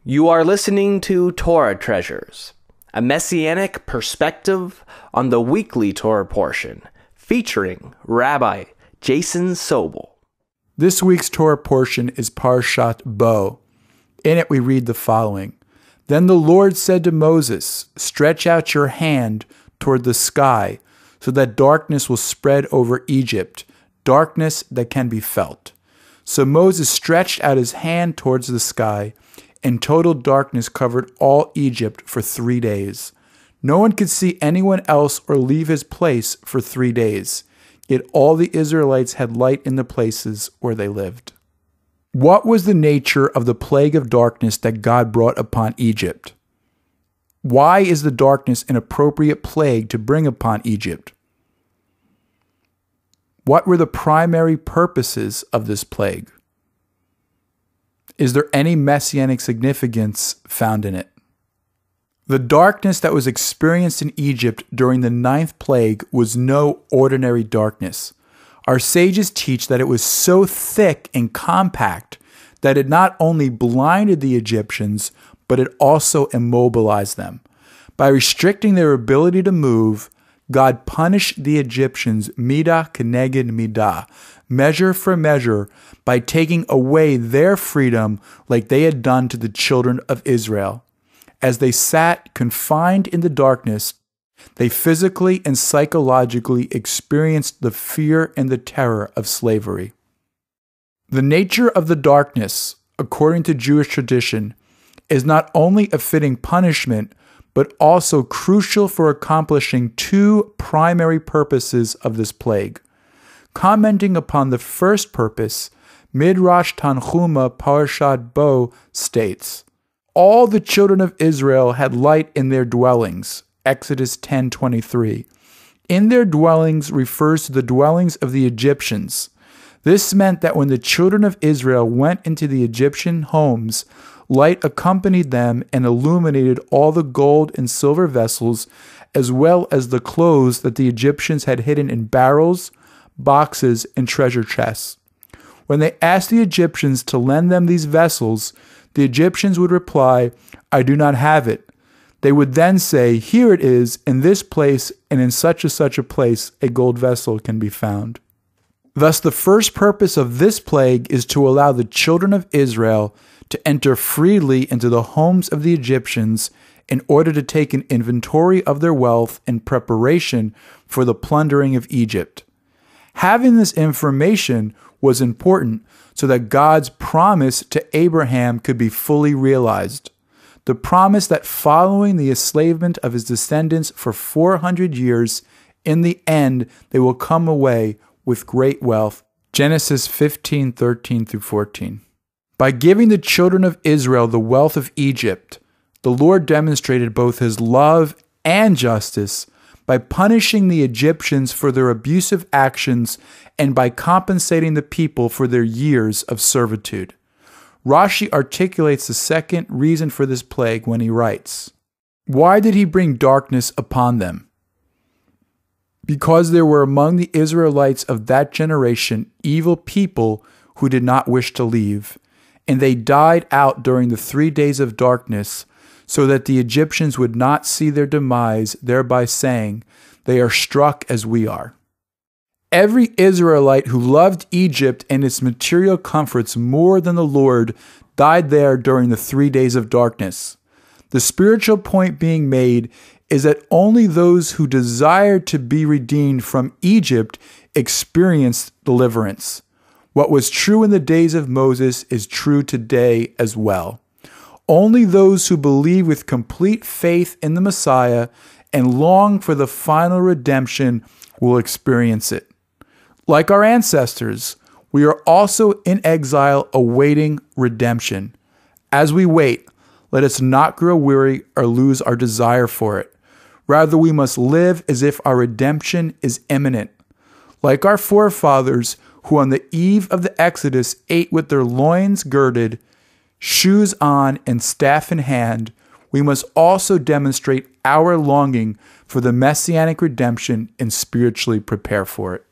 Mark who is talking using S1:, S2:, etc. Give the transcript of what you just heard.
S1: You are listening to Torah Treasures, a messianic perspective on the weekly Torah portion, featuring Rabbi Jason Sobel.
S2: This week's Torah portion is Parashat Bo. In it we read the following. Then the Lord said to Moses, "Stretch out your hand toward the sky, so that darkness will spread over Egypt, darkness that can be felt." So Moses stretched out his hand towards the sky, and total darkness covered all Egypt for 3 days. No one could see anyone else or leave his place for 3 days. Yet all the Israelites had light in the places where they lived. What was the nature of the plague of darkness that God brought upon Egypt? Why is the darkness an appropriate plague to bring upon Egypt? What were the primary purposes of this plague? Is there any messianic significance found in it? The darkness that was experienced in Egypt during the 9th plague was no ordinary darkness. Our sages teach that it was so thick and compact that it not only blinded the Egyptians, but it also immobilized them. By restricting their ability to move, God punished the Egyptians midah keneged midah, measure for measure, by taking away their freedom like they had done to the children of Israel. As they sat confined in the darkness, they physically and psychologically experienced the fear and the terror of slavery. The nature of the darkness, according to Jewish tradition, is not only a fitting punishment, but also crucial for accomplishing 2 primary purposes of this plague. Commenting upon the first purpose, Midrash Tanchuma Parashat Bo states, "All the children of Israel had light in their dwellings." Exodus 10:23. In their dwellings refers to the dwellings of the Egyptians. This meant that when the children of Israel went into the Egyptian homes, light accompanied them and illuminated all the gold and silver vessels, as well as the clothes that the Egyptians had hidden in barrels, boxes, and treasure chests. When they asked the Egyptians to lend them these vessels, the Egyptians would reply, "I do not have it." They would then say, "Here it is, in this place and in such a place a gold vessel can be found." Thus the first purpose of this plague is to allow the children of Israel to enter freely into the homes of the Egyptians in order to take an inventory of their wealth in preparation for the plundering of Egypt. Having this information was important so that God's promise to Abraham could be fully realized. The promise that following the enslavement of his descendants for 400 years, in the end they will come away with great wealth. Genesis 15:13-14. By giving the children of Israel the wealth of Egypt, the Lord demonstrated both his love and justice by punishing the Egyptians for their abusive actions and by compensating the people for their years of servitude. Rashi articulates the second reason for this plague when he writes, "Why did he bring darkness upon them? Because there were among the Israelites of that generation evil people who did not wish to leave, and they died out during the 3 days of darkness, so that the Egyptians would not see their demise, thereby saying, 'They are struck as we are.'" Every Israelite who loved Egypt and its material comforts more than the Lord died there during the 3 days of darkness. The spiritual point being made is that only those who desired to be redeemed from Egypt experienced deliverance. What was true in the days of Moses is true today as well. Only those who believe with complete faith in the Messiah and long for the final redemption will experience it. Like our ancestors, we are also in exile awaiting redemption. As we wait, let us not grow weary or lose our desire for it. Rather, we must live as if our redemption is imminent. Like our forefathers, who on the eve of the Exodus ate with their loins girded, shoes on, and staff in hand, we must also demonstrate our longing for the messianic redemption and spiritually prepare for it.